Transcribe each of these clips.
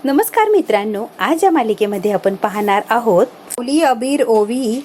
नमस्कार मित्रांनो, आज या मालिकेमध्ये आपण पाहणार आहोत सावली, अबीर, ओवी,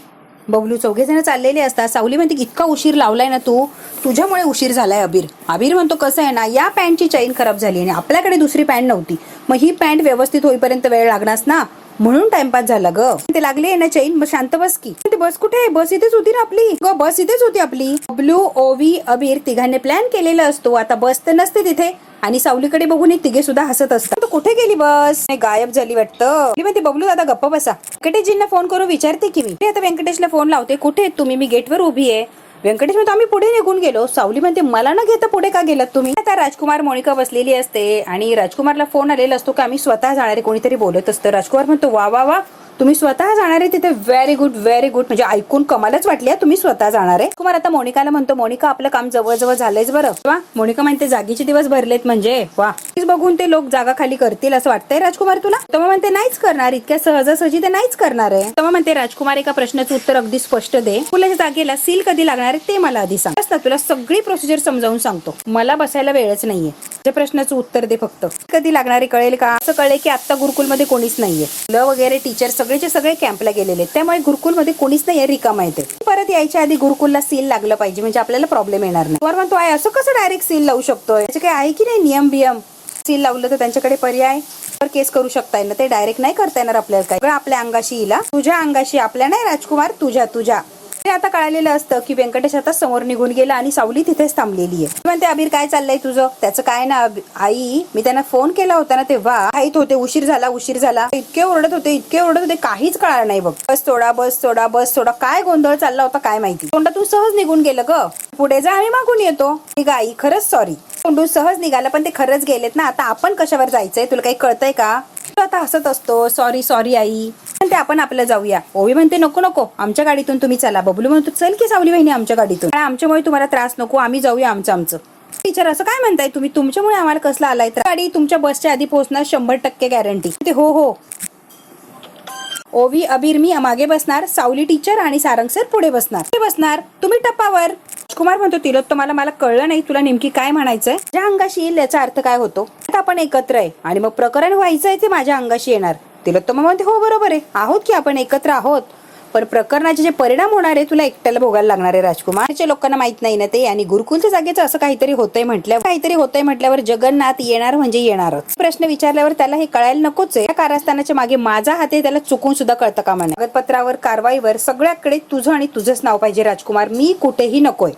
बबलू चौघे जण चाललेले असतात. सावली म्हणते इतका उशीर लावलाय ना तू, तुझ्यामुळे उशीर झालाय. अबीर म्हणतो कसं आहे ना, या पॅन्टची चैन खराब झाली आणि आपल्याकडे दुसरी पॅन्ट नव्हती, मग ही पॅन्ट व्यवस्थित होईपर्यंत वेळ लागणारच ना, म्हणून टाइमपास झाला ग. ते लागले ना चैन, मग शांत बस की. ते बस कुठे आहे? बस इथेच होती ना आपली ग, बस इथेच होती आपली. बबलू, ओवी, अबीर तिघांनी प्लॅन केलेला असतो. आता बस तर नसते तिथे आणि सावलीकडे बघून तिघे सुद्धा हसत असतात. कुठे गेली बस? गायब झाली वाटतं. म्हणते बबलू दादा गप्प बसा, व्यंकटेशजींना फोन करून विचारते की मी. आता व्यंकटेशला फोन लावते. कुठे आहेत तुम्ही? मी गेटवर उभी आहे. व्यंकटेश म्हणतो आम्ही पुढे निघून गेलो. सावली म्हणते मला न घेता पुढे का गेलात तुम्ही? आता राजकुमार, मोनिका बसलेली असते आणि राजकुमारला फोन आलेला असतो की आम्ही स्वतः जाणारे, कोणीतरी बोलत असतं. राजकुमार म्हणतो वा वा वा, तुम्ही स्वतः जाणार आहे तिथे, व्हेरी गुड व्हेरी गुड, म्हणजे ऐकून कमालच वाटली, तुम्ही स्वतः जाणार आहे. कुमार आता मोनिकाला म्हणतो मोनिका आपलं काम जवळजवळ झालंयच बरं. वा, मोनिका म्हणते जागीचे दिवस भरलेत म्हणजे वा, बघून ते लोक जागा खाली करतील असं वाटतंय राजकुमार तुला? तेव्हा म्हणते नाहीच करणार, इतक्या सहजासहजी ते नाहीच करणार आहे. तेव्हा म्हणते राजकुमार एका प्रश्नाचं उत्तर अगदी स्पष्ट दे, मुलाच्या जागेला सील कधी लागणार आहे ते मला आधी सांग. ना तुला सगळी प्रोसिजर समजावून सांगतो, मला बसायला वेळच नाहीये. त्या प्रश्नाचं उत्तर दे फक्त. कधी लागणारे कळेल का? असं कळेल की आता गुरुकुलमध्ये कोणीच नाहीये, मुलं वगैरे टीचर सगळेचे सगळे कॅम्पला गेलेले, त्यामुळे गुरुकुलमध्ये कोणीच नाहीये, रिकामा येते. परत यायच्या आधी गुरुकुलला सील लागलं पाहिजे, म्हणजे आपल्याला प्रॉब्लेम येणार नाही. वर म्हणतो आहे असं कसं डायरेक्ट सील लावू शकतोय? त्याचे काय आहे की नाही नियम बियम? सील लावलं तर त्यांच्याकडे पर्याय केस करू शकता येईल ना, ते डायरेक्ट नाही करता येणार आपल्याला. काय आपल्या अंगाशी येईल, तुझ्या अंगाशी, आपल्या नाही राजकुमार, तुझ्या. ते आता कळालेलं असतं की व्यंकटेश आता समोर निघून गेला आणि सावली तिथेच थांबलेली आहे. म्हणते अबीर काय चाललंय तुझं? त्याचं काय ना आई, मी त्यांना फोन केला होता ना तेव्हा माहित होते उशीर झाला, इतके ओरडत होते काहीच कळणार नाही बघ. बस सोडा, काय गोंधळ चालला होता काय माहिती. तोंडातून सहज निघून गेलं ग. पुढे जा, आम्ही मागून येतो. ठीक आई, खरंच सॉरी. तोंडून सहज निघाला पण ते खरंच गेलेत ना. आता आपण कशावर जायचंय, तुला काही कळतंय का? तू आता हसत असतो. Sorry I. म्हणते आपण आपलं जाऊया. ओवी म्हणते नको, आमच्या गाडीतून तुम्ही चला. बबलू म्हणतो चल की सावली बहिणी आमच्या गाडीतून, आमच्यामुळे तुम्हाला त्रास नको, आम्ही जाऊया आमचं. टीचर असं काय म्हणताय तुम्ही? तुमच्यामुळे आम्हाला कसला आलाय? तर गाडी तुमच्या बसच्या आधी पोहोचणार 100% गॅरंटी. हो. ओवी, अबीर मी मागे बसणार, सावली टीचर आणि सारंग सर पुढे बसणार, तुम्ही टप्पावर. कुमार म्हणतो तिलोत्तमाला मला कळलं नाही तुला नेमकी काय म्हणायचंय. ज्या अंगाशी येईल याचा अर्थ काय होतो? आता आपण एकत्र आहे आणि मग प्रकरण व्हायचंय ते माझ्या अंगाशी येणार. तिलोत्तमा म्हणते हो बरोबर आहे, आहोत की आपण एकत्र आहोत, पण प्रकरणाचे जे परिणाम होणार आहे तुला एकट्याला भोगायला लागणार आहे राजकुमारच्या लोकांना माहित नाही ना ते. आणि गुरुकुलच्या जागेचं असं काहीतरी होतंय म्हटल्यावर जगन्नाथ येणार म्हणजे येणारच. प्रश्न विचारल्यावर त्याला हे कळायला नकोच आहे. या कारस्थानाच्या मागे माझा हात आहे, त्याला चुकून सुद्धा कळतं का म्हणा. कागदपत्रावर, कारवाईवर सगळ्याकडे तुझं आणि तुझंच नाव पाहिजे राजकुमार, मी कुठेही नकोय.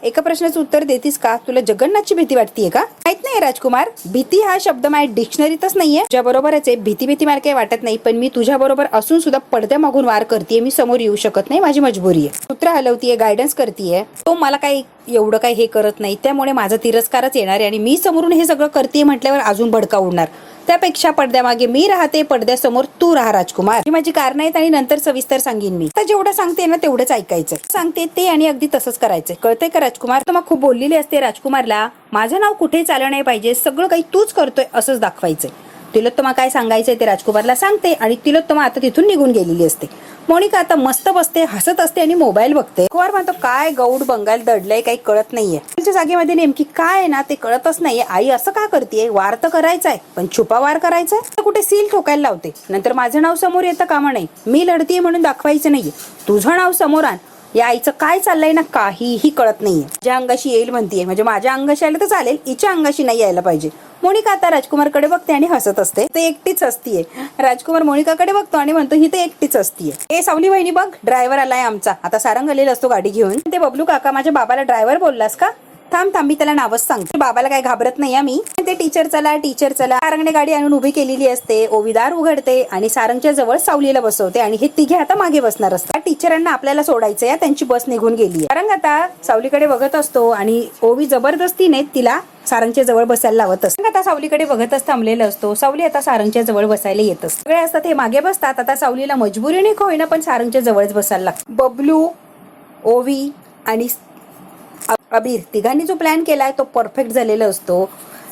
एका प्रश्नाचं उत्तर देतीस का? तुला जगन्नाथची भीती वाटतेय का? माहित नाही राजकुमार, भीती हा शब्द माझ्या डिक्शनरीतच नाहीये. तुझ्या बरोबरच आहे, भीती मला काही वाटत नाही, पण मी तुझ्या बरोबर असून सुद्धा पडद्या मागून वार करतेय. मी समोर येऊ शकत नाही, माझी मजबुरी आहे. सूत्र हलवतीये, गायडन्स करतीये, तो मला काही एवढं काही हे करत नाही, त्यामुळे माझा तिरस्कारच येणार आहे. आणि मी समोरून हे सगळं करतेय म्हटल्यावर अजून भडका उडणार. त्यापेक्षा पडद्यामागे मी राहते, पडद्यासमोर तू राहा राजकुमार. ही माझी कारण आहेत आणि नंतर सविस्तर सांगेन मी. आता जेवढं सांगते ना तेवढंच ऐकायचं, सांगते ते आणि अगदी तसंच करायचंय. कळतंय का राजकुमार? तर मग खूप बोललेली असते राजकुमारला, माझं नाव कुठे चाललं नाही पाहिजे, सगळं काही तूच करतोय असंच दाखवायचंय. तिलोत्तमा काय सांगायचंय ते राजकुमारला सांगते आणि तिलोत्तमा आता तिथून निघून गेलेली असते. मोनिका आता मस्त बसते, हसत असते आणि मोबाईल बघते. कुमार म्हणतो काय गौड बंगाल दडलंय, काही कळत नाहीये. तुमच्या जागेमध्ये नेमकी काय आहे ना ते कळतच नाहीये. आई असं का करतेय? वार तर करायचाय, पण छुपा वार करायचाय. कुठे सील ठोकायला लावते, नंतर माझं नाव समोर येतं कामा नाही. मी लढतीये म्हणून दाखवायचं नाहीये, तुझं नाव समोर आण. या आईचं काय चाललंय ना काहीही कळत नाहीये. ज्या अंगाशी येईल म्हणतीये, म्हणजे माझ्या अंगाशी आलं तर चालेल, हिच्या अंगाशी नाही यायला पाहिजे. मोनिका आता राजकुमारकडे बघते आणि हसत असते. ते एकटीच असतीये. राजकुमार मोनिकाकडे बघतो आणि म्हणतो ही ते एकटीच असतीये. ए सावली बहिणी बघ, ड्रायव्हर आलाय आमचा. आता सारंग आलेला असतो गाडी घेऊन. ते बबलू काका माझ्या बाबाला ड्रायव्हर बोललास का? थांब मी त्याला नावच सांगते. बाबाला काय घाबरत नाही आम्ही. ते टीचर चला. सारंगने गाडी आणून उभी केलेली असते. ओवीदार उघडते आणि सारंगच्या जवळ सावलीला बसवते आणि हे तिघे आता मागे बसणार असतात. टीचरांना आपल्याला सोडायचंय, या त्यांची बस निघून गेली. सारंग आता सावलीकडे बघत असतो आणि ओवी जबरदस्तीने तिला सारंगच्या जवळ बसायला लावत असते. आता सावलीकडे बघतच थांबलेला असतो. सावली आता सारंगच्या जवळ बसायला येत असते. सगळे असतात हे मागे बसतात. आता सावलीला मजबुरीने का होईना पण सारंगच्या जवळच बसायला लागतं. बबलू, ओवी आणि अबीर तिघांनी जो प्लॅन केलाय तो परफेक्ट झालेला असतो.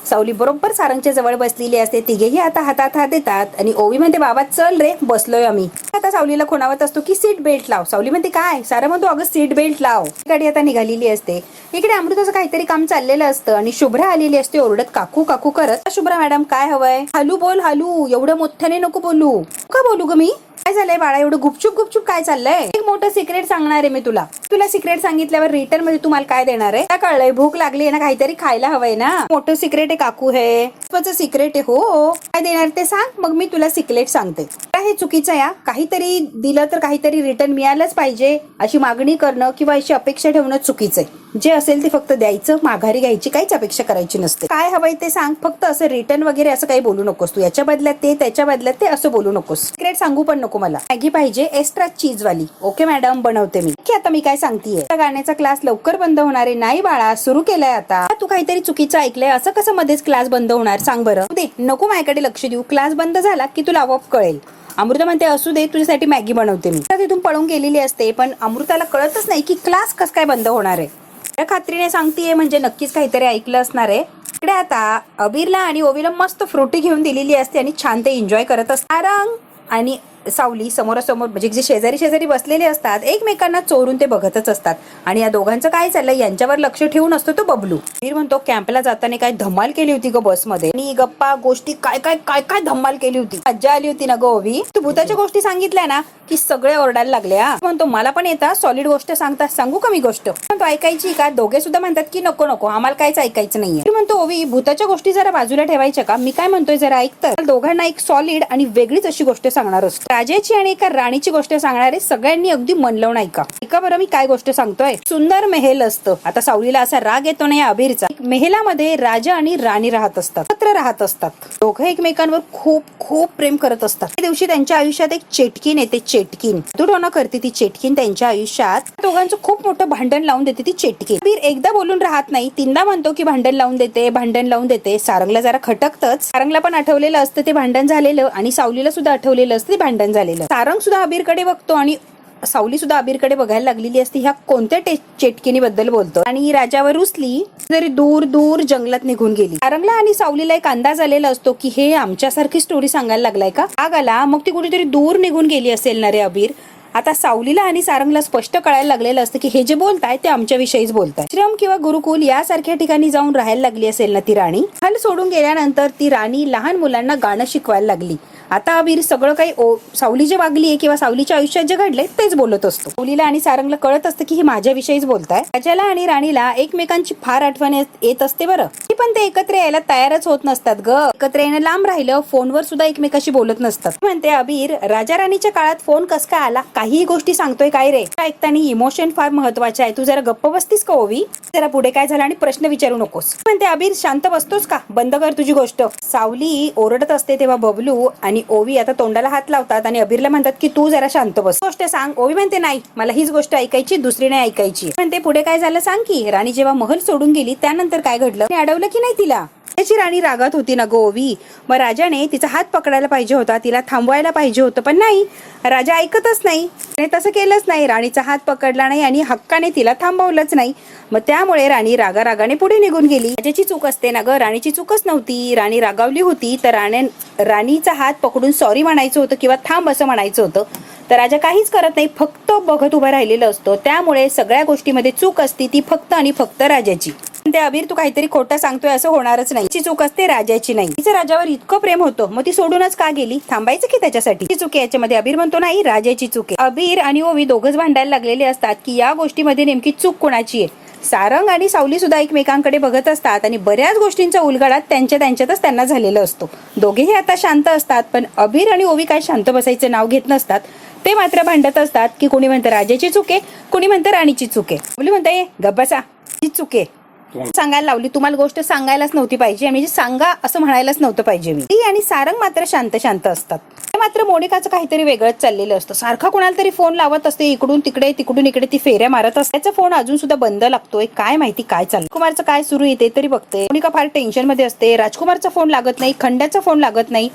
सावली बरोबर सारंगच्या जवळ बसलेली असते. तिघेही आता हातात हात देतात आणि ओवी म्हणते बाबा चल रे, बसलोय आम्ही. आता आता सावलीला खुणावत असतो की सीट बेल्ट लाव. सावली म्हणते काय? सारा म्हणतो अगं सीट बेल्ट लाव. गाडी आता निघालेली असते. इकडे अमृताचं काहीतरी काम चाललेलं असतं आणि शुभ्रा आलेली असते ओरडत काकू काकू करत. शुभ्रा मॅडम काय हवंय? हलू बोल हलू, एवढं मोठ्याने नको बोलू. का बोलू ग मी? काय झालंय बाळा एवढं गुपचूप गुपचूप काय चाललंय? एक मोठं सिक्रेट सांगणार आहे मी तुला. तुला सिक्रेट सांगितल्यावर रिटर्न मध्ये तुम्हाला काय देणार आहे? काय कळलंय? भूक लागली आहे ना, काहीतरी खायला हवंय ना. मोठं सिक्रेट आहे काकू, हे सिक्रेट आहे. हो काय देणार ते सांग, मग मी तुला सिक्रेट सांगते. हे चुकीचं आहे. काहीतरी दिलं तर काहीतरी रिटर्न मिळालंच पाहिजे अशी मागणी करणं किंवा अशी अपेक्षा ठेवणं चुकीचं आहे. जे असेल ते फक्त द्यायचं, माघारी घ्यायची काहीच अपेक्षा करायची नसते. काय हवंय ते सांग, फक्त असं रिटर्न वगैरे असं काही बोलू नकोस. तू याच्या बदल्यात ते, त्याच्या बदल्यात ते असं बोलू नकोस. सिक्रेट सांगू पण नको मला. मॅगी पाहिजे एक्स्ट्रा चीज वाली. ओके मॅडम बनवते मी. की आता मी काय सांगतेय, गाण्याचा क्लास लवकर बंद होणार आहे. नाही बाळा सुरू केलाय आता. तू काहीतरी चुकीचं ऐकलंय. असं कसं मध्येच क्लास बंद होणार सांग बरं. दे नको माझ्याकडे लक्ष देऊ. क्लास बंद झाला की तुला आपोआप कळेल. अमृता म्हणते असू दे तुझ्यासाठी मॅगी बनवते मी. तिथून पळून गेलेली असते पण अमृताला कळतच नाही की क्लास कसं काय बंद होणार आहे. त्या खात्रीने सांगतेय म्हणजे नक्कीच काहीतरी ऐकलं असणार आहे. इकडे आता अबीरला आणि ओवीला मस्त फ्रुटी घेऊन दिलेली असते आणि छान ते एन्जॉय करत असतात. रंग आणि सावली समोरासमोर म्हणजे जे शेजारी शेजारी बसलेले असतात एकमेकांना चोरून ते बघतच असतात. आणि या दोघांचं काय चाललंय यांच्यावर लक्ष ठेवून असतो तो बबलू. वीर म्हणतो कॅम्पला जाताना काय धमाल केली होती ग बसमध्ये. आणि गप्पा गोष्टी काय काय काय काय धमाल केली होती. मज्जा आली होती ना ग ओवी. तू भूताच्या गोष्टी सांगितल्या ना की सगळे ओरडायला लागले. म्हणतो मला पण येतात सॉलिड गोष्ट सांगतात. सांगू का मी गोष्ट? म्हणतो ऐकायची का? दोघे सुद्धा म्हणतात की नको नको आम्हाला काहीच ऐकायचं नाहीये. म्हणतो ओवी भूताच्या गोष्टी जरा बाजूला ठेवायच्या का? मी काय म्हणतोय जरा ऐक तर. दोघांना एक सॉलिड आणि वेगळीच अशी गोष्ट सांगणार असतो. राजाची आणि एका राणीची गोष्ट सांगणारे सगळ्यांनी अगदी मन लावून ऐका. ऐका बरं मी काय गोष्ट सांगतोय. सुंदर मेहेल असतं. आता सावलीला असा राग येतो ना या अबीरचा. मेहेलामध्ये राजा आणि राणी राहत असतात, एकत्र राहत असतात. दोघं एकमेकांवर खूप खूप प्रेम करत असतात. त्या दिवशी त्यांच्या आयुष्यात एक चेटकीन येते. चेटकीन तुडवणं करते ती चेटकीन त्यांच्या आयुष्यात. दोघांचं खूप मोठं भांडण लावून देते ती चेटकीन. अबीर एकदा बोलून राहत नाही, तीनदा म्हणतो की भांडण लावून देते भांडण लावून देते. सारंगला जरा खटकतच. सारंगला पण आठवलेलं असतं ते भांडण झालेलं आणि सावलीला सुद्धा आठवलेलं असतं ते भांडण झालेलं. सारंग सुद्धा अबीरकडे बघतो आणि सावली सुद्धा अबीरकडे बघायला लागलेली असते. ह्या कोणत्या चेटकिनी बद्दल बोलतो. आणि राजावर रुसली जरी दूर दूर जंगलात निघून गेली. सारंगला आणि सावलीला एक अंदाज आलेला असतो की हे आमच्यासारखी स्टोरी सांगायला लागलाय का. आग आला मग ती कुठेतरी दूर निघून गेली असेल ना रे अबीर. आता सावलीला आणि सारंगला स्पष्ट कळायला लागलेलं असतं की हे जे बोलताय ते आमच्याविषयीच बोलताय. श्रम किंवा गुरुकुल यासारख्या ठिकाणी जाऊन राहायला लागली असेल ना ती राणी. हल सोडून गेल्यानंतर ती राणी लहान मुलांना गाणं शिकवायला लागली. आता अबीर सगळं काही सावली जे वागली आहे किंवा सावलीच्या आयुष्यात जे घडले तेच बोलत असतो. सावलीला आणि सारंगला कळत असतं की हे माझ्याविषयीच बोलताय. राजाला आणि राणीला एकमेकांची फार आठवण येत असते बरं. पण ते एकत्र यायला तयारच होत नसतात ग. एकत्र येणं लांब राहिलं, फोनवर सुद्धा एकमेकाशी बोलत नसतात. म्हणते अबीर राजा राणीच्या काळात फोन कस काय आला? काही गोष्टी सांगतोय काय रे. ऐकताना इमोशन फार महत्वाचे आहे. तू जरा गप्प बसतीस का ओवी? जरा पुढे काय झालं आणि प्रश्न विचारू नकोस. म्हणते अबीर शांत बसतोस का? बंद कर तुझी गोष्ट. सावली ओरडत असते तेव्हा बबलू आणि ओवी आता तोंडाला हात लावतात आणि अबीरला म्हणतात की तू जरा शांत बस. गोष्ट सांग. ओवी म्हणते नाही मला हीच गोष्ट ऐकायची, दुसरी नाही ऐकायची. म्हणते पुढे काय झालं सांग की. राणी जेव्हा महल सोडून गेली त्यानंतर काय घडलं? अडवलं की नाही तिला? त्याची राणी रागात होती ना गोवी. मग राजाने तिचा हात पकडायला पाहिजे होता, तिला थांबवायला पाहिजे होतं, पण नाही. राजा ऐकतच नाही. तसं केलंच नाही. राणीचा हात पकडला नाही आणि हक्काने तिला थांबवलंच नाही. मग त्यामुळे राणी रागाने पुढे निघून गेली. राजाची चूक असते ना ग. राणीची चूकच नव्हती. राणी रागावली होती तर राणीचा हात पकडून सॉरी म्हणायचं होतं किंवा थांब असं म्हणायचं होतं. तर राजा काहीच करत नाही, फक्त बघत उभा राहिलेला असतो. त्यामुळे सगळ्या गोष्टीमध्ये चूक असते ती फक्त आणि फक्त राजाची. ते अबीर तू काहीतरी खोटं सांगतोय असं होणारच नाही. तिची चूक असते राजाची नाही. तिचं राजावर इतकं प्रेम होतं मग ती सोडूनच का गेली? थांबायचं की त्याच्यासाठी? ती चूक आहे याच्यामध्ये. अबीर म्हणतो नाही राजाची चूक आहे. अबीर आणि ओवी दोघंच भांडायला लागलेले असतात की या गोष्टीमध्ये नेमकी चूक कोणाची आहे. सारंग आणि सावली सुद्धा एकमेकांकडे बघत असतात आणि बऱ्याच गोष्टींचा उलगडा त्यांच्यातच त्यांना झालेला असतो. दोघेही आता शांत असतात पण अबीर आणि ओवी काय शांत बसायचं नाव घेत नसतात. ते मात्र भांडत असतात की कोणी म्हणतं राजाची चूक आहे, कोणी म्हणतं राणीची चूक आहे. ओवी म्हणते गब्बासा ही चूक आहे. सांगायला लावली. तुम्हाला गोष्ट सांगायलाच नव्हती पाहिजे. म्हणजे सांगा असं म्हणायलाच नव्हतं पाहिजे मी. ती आणि सारंग मात्र शांत असतात. मात्र मोनिकाचं काहीतरी वेगळंच चाललेलं असतं. सारखा कोणाला तरी फोन लावत असते. इकडून तिकडे तिकडून इकडे ती फेऱ्या मारत असते. त्याचा फोन अजून सुद्धा बंद लागतोय. काय माहिती काय चाललं. कुमारचं काय सुरू येते तरी बघते. मोनिका फार टेन्शन मध्ये असते. राजकुमारचा फोन लागत नाही, खंड्याचा फोन लागत नाही.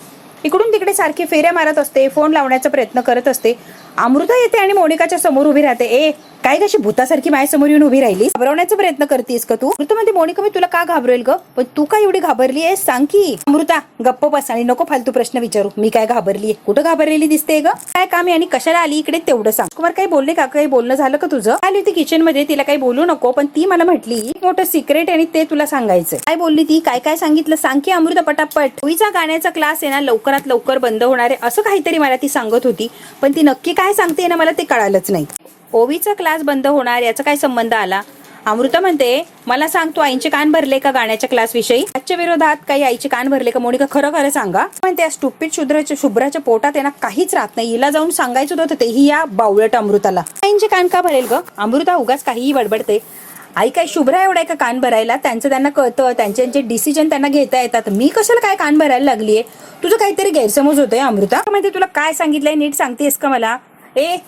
इकडून तिकडे सारखी फेऱ्या मारत असते. फोन लावण्याचा प्रयत्न करत असते. अमृता येते आणि मोनिकाच्या समोर उभी राहते. काय कशी भूतासारखी माझ्यासमोर येऊन उभी राहिली, घाबरवण्याचा प्रयत्न करतेस का तू? अमृता म्हणते मोनिका मी तुला का घाबरेल ग, पण तू काय एवढी घाबरली आहेस सांग की. अमृता गप्प बस आणि नको फालतू प्रश्न विचारू. मी काय घाबरली, कुठं घाबरलेली दिसते ग, काय काम आहे आणि कशाला आली इकडे तेवढं सांग. कुमार काही बोलले का, काही बोलणं झालं का तुझं? आली होती किचन मध्ये, तिला काही बोलू नको, पण ती मला म्हटली एक मोठं सिक्रेट आणि ते तुला सांगायचं. काय बोलली ती, काय काय सांगितलं सांग की अमृता पटापट. ओवीचा गाण्याचा क्लास आहे ना लवकरात लवकर बंद होणार आहे असं काहीतरी मला ती सांगत होती, पण ती नक्की काय सांगते ना मला ते कळालंच नाही. ओवीचा क्लास बंद होणार याचा काय संबंध आला? अमृता म्हणते मला सांग तू आईचे कान भरले का गाण्याच्या क्लास विषयी? आजच्या विरोधात काही आईचे कान भरले का मोनिका, खरं खरं सांगा. पण त्या स्टुपिड शुभ्राच्या पोटात आहे ना काहीच राहत नाही, हिला जाऊन सांगायचं होतं तेही या बावळट अमृताला. आईचे कान का भरेल ग? अमृता उगाच काहीही बडबडते. आई काय शुभ्रा एवढा आहे का कान भरायला? त्यांचं त्यांना कळतं, त्यांचे डिसिजन त्यांना घेता येतात. मी कशाला काय कान भरायला लागलीये? तुझं काहीतरी गैरसमज होतोय अमृता. म्हणजे तुला काय सांगितलंय नीट सांगतेस का मला?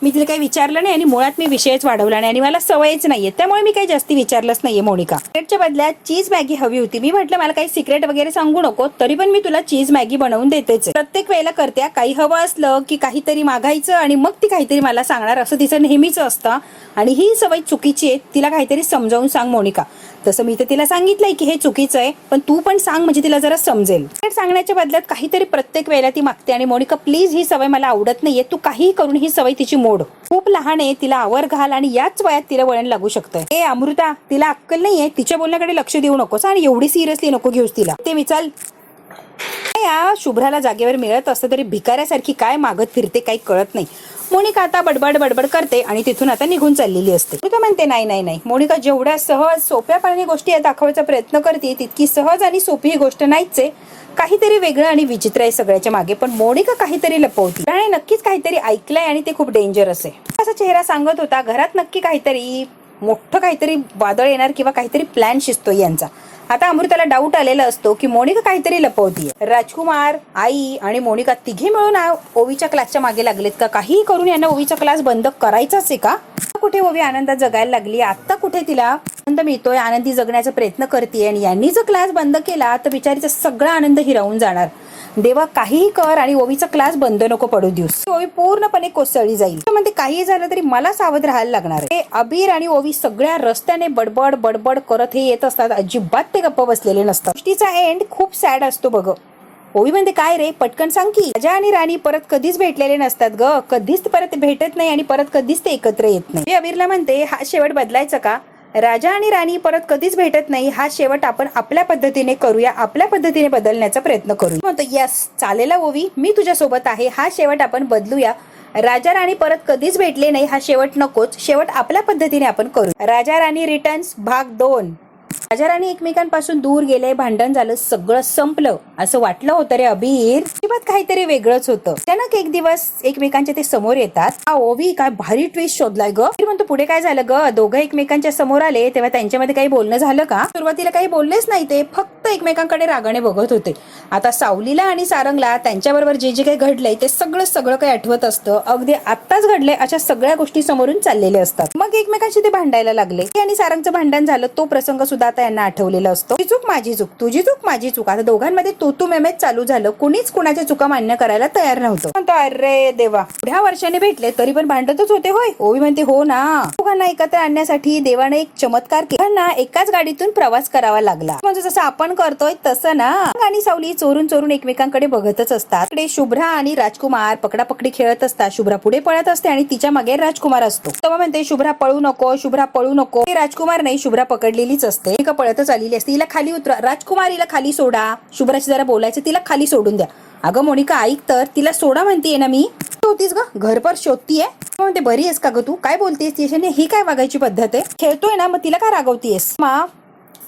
मी तिला काही विचारलं नाही आणि मुळात मी विषयच वाढवला नाही आणि मला सवयच नाहीये, त्यामुळे मी काही जास्ती विचारलंच नाहीये मोनिका. सिक्रेटच्या बदल्यात चीज मॅगी हवी होती. मी म्हटलं मला काही सिक्रेट वगैरे सांगू नको, तरी पण मी तुला चीज मॅगी बनवून देतेच. प्रत्येक वेळेला करत्या काही हवं असलं की काहीतरी मागायचं आणि मग ती काहीतरी मला सांगणार असं तिचं नेहमीच असतं आणि ही सवय चुकीची आहे. तिला काहीतरी समजावून सांग मोनिका. तसं मी तर तिला सांगितलंय की हे चुकीचं आहे, पण तू पण सांग म्हणजे तिला जरा समजेल. सांगण्याच्या बदल्यात काहीतरी प्रत्येक वेळेला ती मागते आणि मोनिका प्लीज ही सवय मला आवडत नाहीये, तू काही करून ही सवय तिची मोड. खूप लहान आहे, तिला आवर घाल आणि याच वयात तिला वळण लागू शकतंय. अमृता तिला अक्कल नाहीये, तिच्या बोलण्याकडे लक्ष देऊ नकोस आणि एवढी सिरियसली नको घेऊस तिला. ते विचार या शुभ्राला जागेवर मिळत असतं तरी भिकाऱ्यासारखी काय मागत फिरते काही कळत नाही. मोनिका आता बडबड करते आणि तिथून आता निघून चाललेली असते. तू तर म्हणते नाही मोनिका जेवढ्या सहज सोप्यापणे गोष्टी दाखवायचा प्रयत्न करते तितकी सहज आणि सोपी ही गोष्ट नाहीच आहे. काहीतरी वेगळं आणि विचित्र आहे सगळ्याच्या मागे, पण मोनिका काहीतरी लपवती आणि नक्कीच काहीतरी ऐकलंय आणि ते खूप डेंजरस आहे. असा चेहरा सांगत होता घरात नक्की काहीतरी मोठं काहीतरी वादळ येणार किंवा काहीतरी प्लॅन शिजतोय यांचा. आता अमृताला डाऊट आलेला असतो की मोनिका काहीतरी लपवतीये. राजकुमार, आई आणि मोनिका तिघे मिळून ओवीच्या क्लासच्या मागे लागलेत का? काही करून यांना ओवीचा क्लास बंद करायचाच आहे का? कुठे ओवी आनंदात जगायला लागली, आता कुठे तिला आनंद मिळतोय, आनंदी जगण्याचा प्रयत्न करते आणि यांनी जर क्लास बंद केला तर बिचारीचा सगळा आनंद हिरावून जाणार. देवा काहीही कर आणि ओवीचा क्लास बंद नको पडू देऊस. ओवी पूर्णपणे कोसळली जाईल. म्हणजे काही झालं तरी मला सावध राहायला लागणार आहे. अबीर आणि ओवी सगळ्या रस्त्याने बडबड करत हे येत असतात, अजिबात ते गप्प बसलेले नसतात. गोष्टीचा एंड खूप सॅड असतो बघ. ओवी म्हणते काय रे पटकन सांग की. राजा आणि राणी परत कधीच भेटलेले नसतात ग, कधीच परत भेटत नाही आणि परत कधीच ते एकत्र येत नाही. अबीरला म्हणते हा शेवट बदलायचा का? राजा आणि राणी परत कधीच भेटत नाही, हा शेवट आपण आपल्या पद्धतीने करूया, आपल्या पद्धतीने बदलण्याचा प्रयत्न करूया. म्हणतो यस चालेल ओवी, मी तुझ्या सोबत आहे, हा शेवट आपण बदलूया. राजा राणी परत कधीच भेटले नाही हा शेवट नकोच, शेवट आपल्या पद्धतीने आपण करू. राजा राणी रिटर्न्स भाग 2. राजा राणी एकमेकांपासून दूर गेले, भांडण झालं, सगळं संपलं असं वाटलं होतं रे अबीर. काहीतरी वेगळंच होतं. अचानक एक दिवस एकमेकांच्या ते समोर येतात. ओवी काय भारी ट्विस्ट शोधलाय ग. म्हणतो पुढे काय झालं ग? दोघं एकमेकांच्या समोर आले तेव्हा त्यांच्यामध्ये काही बोलणं झालं का? सुरुवातीला काही बोललेच नाही, ते फक्त एकमेकांकडे रागाने बघत होते. आता सावलीला आणि सारंगला त्यांच्याबरोबर जे जे काही घडलंय ते सगळं काही आठवत असतं. अगदी आत्ताच घडलंय अशा सगळ्या गोष्टी समोरून चाललेल्या असतात. मग एकमेकांशी ते भांडायला लागले आणि सारंगचं भांडण झालं. तो प्रसंग सुद्धा आता यांना आठवलेला असतो. तुझी चूक माझी चूक, तुझी चूक माझी चूक. आता दोघांमध्ये तू मेमेच चालू झालं. कुणीच कुणाच्या चुका मान्य करायला तयार नव्हतं. म्हणतो अरे देवा, एवढ्या वर्षाने भेटले तरी पण भांडतच होते होय? ओवी म्हणते हो ना. दोघांना एकत्र आणण्यासाठी देवाने एक चमत्कार केला. एकाच गाडीतून प्रवास करावा लागला. म्हणजे जसं आपण करतोय तसं ना. आणि सावली चोरून एकमेकांकडे बघतच असतात. इकडे शुभ्रा आणि राजकुमार पकडापकडी खेळत असतात. शुभ्रा पुढे पळत असते आणि तिच्या मागे राजकुमार असतो. तेव्हा म्हणते शुभ्रा पळू नको, शुभ्रा पळू नको. राजकुमार नाही, शुभ्रा पकडलेलीच असते. एका पळतच आलेली असते. हिला खाली उतरा राजकुमार, हिला खाली सोडा. शुभ्राची जरा बोलायचं, तिला खाली सोडून द्या. अगं मोनिका ऐक तर, तिला सोडा म्हणतीये ना मी. होतीस ग घरभर शोधतीये. म्हणते बरी आहेस का ग तू? काय बोलतेस तिच्याने? ही काय वागायची पद्धत आहे? खेळतोय ना मग तिला काय रागवतीयस? मा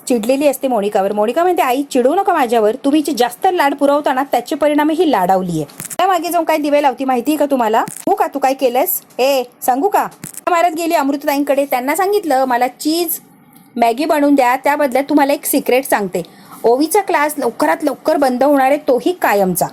चिडलेली असते मोनिकावर. मोनिका म्हणते आई चिडू नका माझ्यावर, तुम्ही जास्त लाड पुरवताना त्याचे परिणाम ही लाडावलीये. त्या मागे जाऊन काय दिवे लावती माहितीये का तुम्हाला? हो का तू काय केलंस? सांगू का? मारत गेली अमृतताईंकडे. त्यांना सांगितलं मला चीज मॅगी बनवून द्या, त्या बदल्यात तुम्हाला एक सिक्रेट सांगते. ओवीचा क्लास लवकरात लवकर बंद होणार आहे, तोही कायमचा.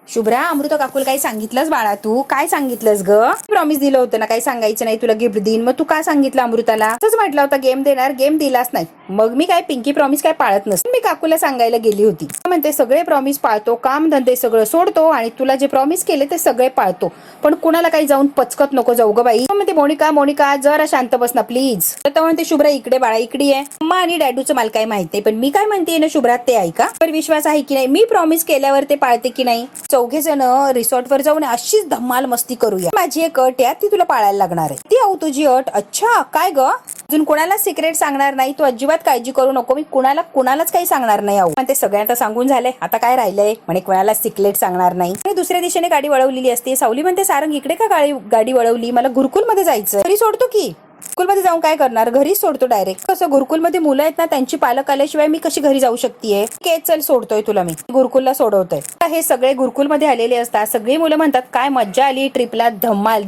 शुभ्रा, अमृता काकूला काही सांगितलंस बाळा? तू काय सांगितलंस ग? प्रॉमिस दिलं होतं ना काही सांगायचं नाही, तुला गिफ्ट देईन. मग तू काय सांगितलं अमृताला? असंच म्हटलं होतं गेम देणार, गेम दिलाच नाही. मग मी काय पिंकी प्रॉमिस काय पाळत नसते. मी काकूला सांगायला गेली होती, म्हणते सगळे प्रॉमिस पाळतो, काम धंदे सगळं सोडतो आणि तुला जे प्रॉमिस केले ते सगळे पाळतो, पण कुणाला काही जाऊन पचकत नको जाऊ ग बाई. म्हणते मोनिका जरा शांत बस ना प्लीज. तर म्हणते शुभ्रा इकडे बाळा इकडे आहे. मम्मा आणि डॅडूचं मला काय माहित नाही, पण मी काय म्हणते ना शुभ्रा ते ऐका. पर विश्वास आहे की नाही मी प्रॉमिस केल्यावर ते पाळते की नाही? चौघे जण रिसॉर्ट वर जाऊन अशीच धमाल मस्ती करूया. माझी एक अट आहे ती तुला पाळायला लागणार आहे. ती आहो तुझी अट? अच्छा काय ग? अजून कोणाला सिक्रेट सांगणार नाही तू, अजिबात काळजी करू नको. मी कुणालाच काही सांगणार नाही आहो. पण ते सगळ्यांना सांगून झालंय, आता काय राहिलंय? म्हणे कोणाला सिक्रेट सांगणार नाही. आणि दुसऱ्या दिशेने गाडी वळवलेली असते. सावली म्हणते सारंग इकडे का गाडी वळवली? मला गुरुकुल मध्ये जायचं. घरी सोडतो की. गुरुकुलमध्ये जाऊन काय करणार? घरीच सोडतो डायरेक्ट. कसं गुरुकुलमध्ये मुलं आहेत ना, त्यांची पालक आल्याशिवाय मी कशी घरी जाऊ शकतेय? चल सोडतोय तुला, मी गुरुकुलला सोडवतोय. हे सगळे गुरुकुलमध्ये आलेले असतात. सगळी मुलं म्हणतात काय मज्जा आली ट्रिपला, धम्माल.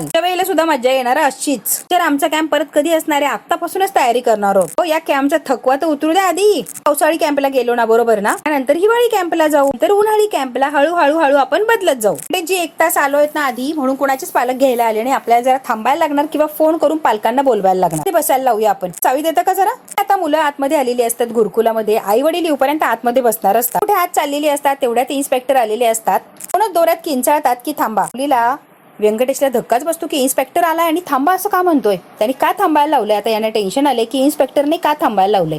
त्यावेळेला सुद्धा मज्जा येणार अशीच. तर आमचा कॅम्प परत कधी असणार आहे? आतापासूनच तयारी करणार आहोत. हो, या कॅम्पचा थकवा तर उतरू द्या आधी. पावसाळी कॅम्पला गेलो ना बरोबर ना, नंतर हिवाळी कॅम्पला जाऊ, तर उन्हाळी कॅम्पला हळूहळू आपण बदलत जाऊ. जे 1 तास आलोय ना आधी म्हणून कुणाचेच पालक घ्यायला आले नाही. आपल्याला जरा थांबायला लागणार किंवा फोन करून पालकांना बोलवायला लागणार. ते बसायला लावूया आपण. चावी देता का जरा? आता मुलं आतमध्ये आलेली असतात गुरुकुलामध्ये. आई वडील येऊपर्यंत आतमध्ये बसणार असतात. कुठे आत चाललेली असतात तेवढ्यात इन्स्पेक्टर आलेले असतात. कोणच दोऱ्यात किंचाळतात की थांबा. मुलीला व्यंकटेशला धक्काच बसतो की इन्स्पेक्टर आलाय आणि थांबा असं का म्हणतोय? त्यांनी का थांबायला लावलंय? आता यांना टेन्शन आलंय की इन्स्पेक्टरने का थांबायला लावलंय.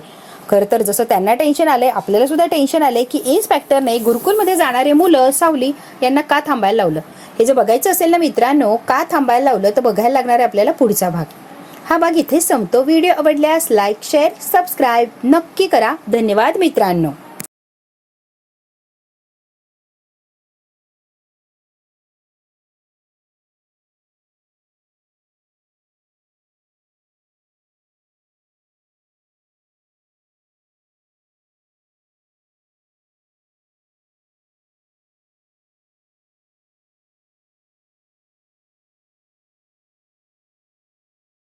खरं तर जसं त्यांना टेन्शन आलंय आपल्याला सुद्धा टेन्शन आलंय की इन्स्पेक्टरने गुरुकुलमध्ये जाणारे मुलं सावली यांना का थांबायला लावलं. हे जर बघायचं असेल ना मित्रांनो का थांबायला लावलं, तर बघायला लागणार आहे आपल्याला पुढचा भाग. हा भाग इथे संपतो. व्हिडिओ आवडल्यास लाईक शेअर सबस्क्राईब नक्की करा. धन्यवाद मित्रांनो.